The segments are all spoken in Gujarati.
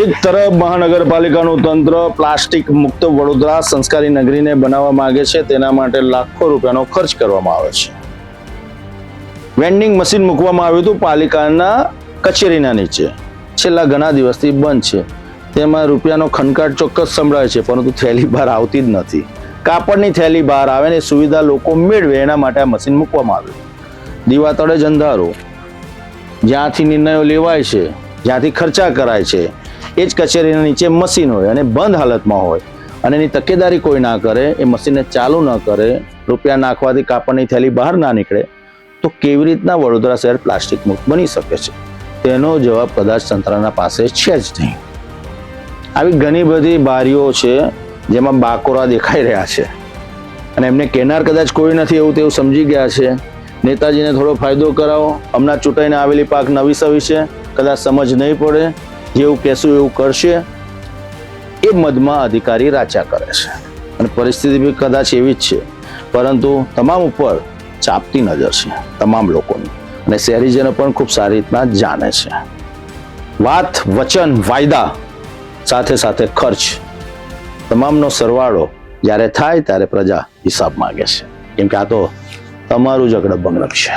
એક તરફ મહાનગરપાલિકાનું તંત્ર પ્લાસ્ટિક મુક્ત વડોદરા સંસ્કારી નગરીને બનાવવા માંગે છે, તેના માટે લાખો રૂપિયાનો ખર્ચ કરવામાં આવે છે. વેન્ડિંગ મશીન મૂકવામાં આવ્યું હતું પાલિકાના કચેરીના નીચે, છેલ્લા ઘણા દિવસથી બંધ છે. તેમાં રૂપિયાનો ખનકાટ ચોક્કસ સંભળાય છે, પરંતુ થેલી બહાર આવતી જ નથી. કાપડની થેલી બહાર આવે ને સુવિધા લોકો મેળવે એના માટે આ મશીન મૂકવામાં આવ્યું. દીવા તળે જ અંધારું. જ્યાંથી નિર્ણયો લેવાય છે, જ્યાંથી ખર્ચા કરાય છે, એ જ કચેરીના નીચે મશીન હોય અને બંધ હાલતમાં હોય અને એની તકેદારી કોઈ ના કરે, એ મશીનને ચાલુ ન કરે, રૂપિયા નાખવાથી કાપડની થેલી બહાર ના નીકળે, તો કેવી રીતના વડોદરા શહેર પ્લાસ્ટિક મુક્ત બની શકે છે? તેનો જવાબ કદાચ તંત્રના પાસે છે જ નહીં. આવી ઘણી બધી બારીઓ છે જેમાં બાકોરા દેખાઈ રહ્યા છે અને એમને કહેનાર કદાચ કોઈ નથી એવું તેવું સમજી ગયા છે. નેતાજીને થોડો ફાયદો કરાવો, હમણાં ચૂંટાઈને આવેલી પાક નવી સવી છે, કદાચ સમજ નહીં પડે, જેવું કહેશું એવું કરશે, એ મદમાં અધિકારી રાચા કરે છે અને પરિસ્થિતિ બી કદાચ એવી જ છે. પરંતુ તમામ ઉપર ચાપતી નજર છે તમામ લોકોની અને શહેરીજનો પણ ખૂબ સારી રીતના જાણે છે. વાત, વચન, વાયદા સાથે સાથે ખર્ચ, તમામનો સરવાળો જ્યારે થાય ત્યારે પ્રજા હિસાબ માંગે છે, કેમ કે આ તો તમારું જ અગડબ બગડબ છે.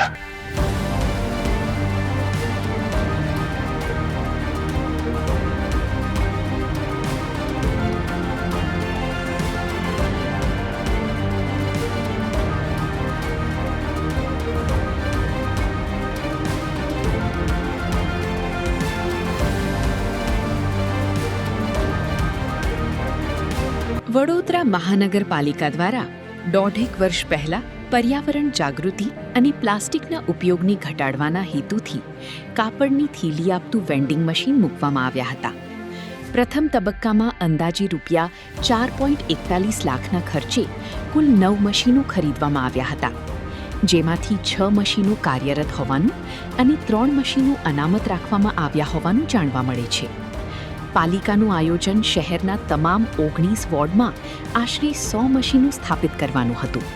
વડોદરા મહાનગરપાલિકા દ્વારા 1.5 વર્ષ પહેલા પર્યાવરણ જાગૃતિ અને પ્લાસ્ટિકના ઉપયોગની ઘટાડવાના હેતુથી કાપડની થેલી આપતું વેન્ડિંગ મશીન મૂકવામાં આવ્યા હતા. પ્રથમ તબક્કામાં અંદાજે રૂપિયા 4.41 લાખના ખર્ચે કુલ 9 મશીનો ખરીદવામાં આવ્યા હતા, જેમાંથી 6 મશીનો કાર્યરત હોવાનું અને 3 મશીનો અનામત રાખવામાં આવ્યા હોવાનું જાણવા મળે છે. પાલિકાનું આયોજન શહેરના તમામ 19 વોર્ડમાં આશરે 100 મશીનો સ્થાપિત કરવાનું હતું.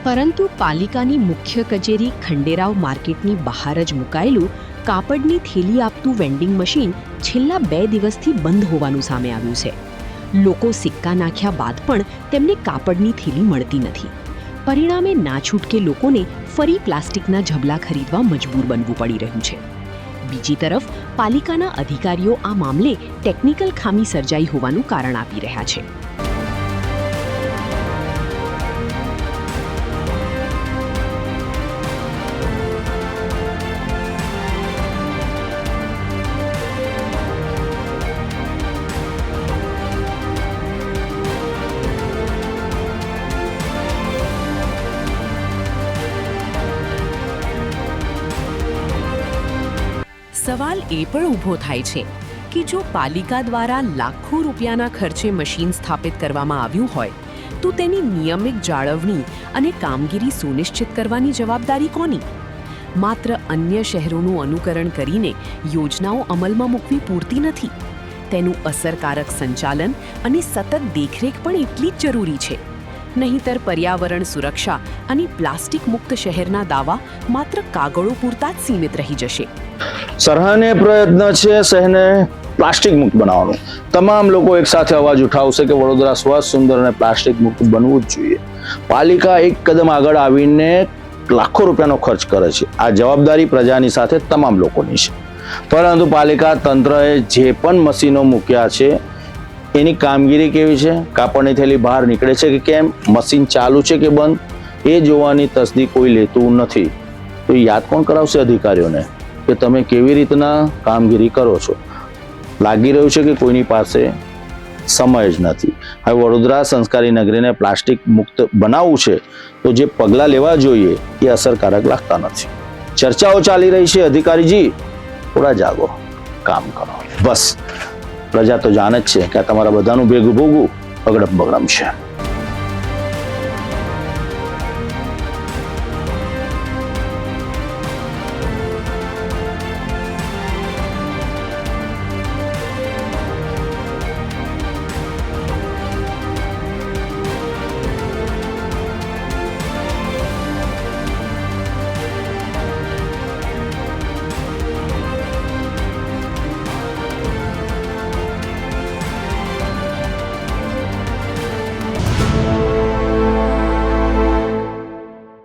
પરંતુ પાલિકાની મુખ્ય કચેરી ખંડેરાવ માર્કેટની બહાર જ મુકાયેલું કાપડની થેલી આપતું વેન્ડિંગ મશીન છેલ્લા 2 દિવસથી બંધ હોવાનું સામે આવ્યું છે. લોકો સિક્કા નાખ્યા બાદ પણ તેમને કાપડની થેલી મળતી નથી. પરિણામે ના છૂટકે લોકોને ફરી પ્લાસ્ટિકના ઝબલા ખરીદવા મજબૂર બનવું પડી રહ્યું છે. બીજી તરફ પાલિકાના અધિકારીઓ આ મામલે ટેકનિકલ ખામી સર્જાઈ હોવાનું કારણ આપી રહ્યા છે. સવાલ એ પણ ઊભો થાય છે કે જો પાલિકા દ્વારા લાખો રૂપિયાના ખર્ચે મશીન સ્થાપિત કરવામાં આવ્યું હોય તો તેની નિયમિત જાળવણી અને કામગીરી સુનિશ્ચિત કરવાની જવાબદારી કોની? માત્ર અન્ય શહેરોનું અનુકરણ કરીને યોજનાઓ અમલમાં મૂકવી પૂરતી નથી. તેનું અસરકારક સંચાલન અને સતત દેખરેખ પણ એટલી જ જરૂરી છે. નહીંતર પર્યાવરણ સુરક્ષા અને પ્લાસ્ટિક મુક્ત શહેરના દાવા માત્ર કાગળો પૂરતા જ સીમિત રહી જશે. સરાહનીય પ્રયત્ન છે શહેરને પ્લાસ્ટિક મુક્ત બનાવવાનો. તમામ લોકો એક સાથે અવાજ ઉઠાવશે કે વડોદરા સ્વચ્છ, સુંદર અને પ્લાસ્ટિક મુક્ત બનવું જ જોઈએ. પાલિકા એક કદમ આગળ આવીને લાખો રૂપિયાનો ખર્ચ કરે છે. આ જવાબદારી પ્રજાની સાથે તમામ લોકોની છે. પરંતુ પાલિકા તંત્રએ જે પણ મશીનો મૂક્યા છે એની કામગીરી કેવી છે, કાપડની થેલી બહાર નીકળે છે કે કેમ, મશીન ચાલુ છે કે બંધ, એ જોવાની તસદી કોઈ લેતું નથી. તો યાદ કોણ કરાવશે અધિકારીઓને કે તમે કેવી રીતના કામગીરી કરો છો? લાગી રહ્યું છે કે કોઈની પાસે સમય જ નથી. હવે વડોદરા સંસ્કારી નગરીને પ્લાસ્ટિક મુક્ત બનાવવું છે તો જે પગલાં લેવા જોઈએ એ અસરકારક લાગતા નથી. ચર્ચાઓ ચાલી રહી છે, અધિકારીજી થોડા જાગો, કામ કરો. બસ પ્રજા તો જાણે જ છે કે આ તમારા બધાનું ભેગું ભોગવું અગડમ બગડમ છે.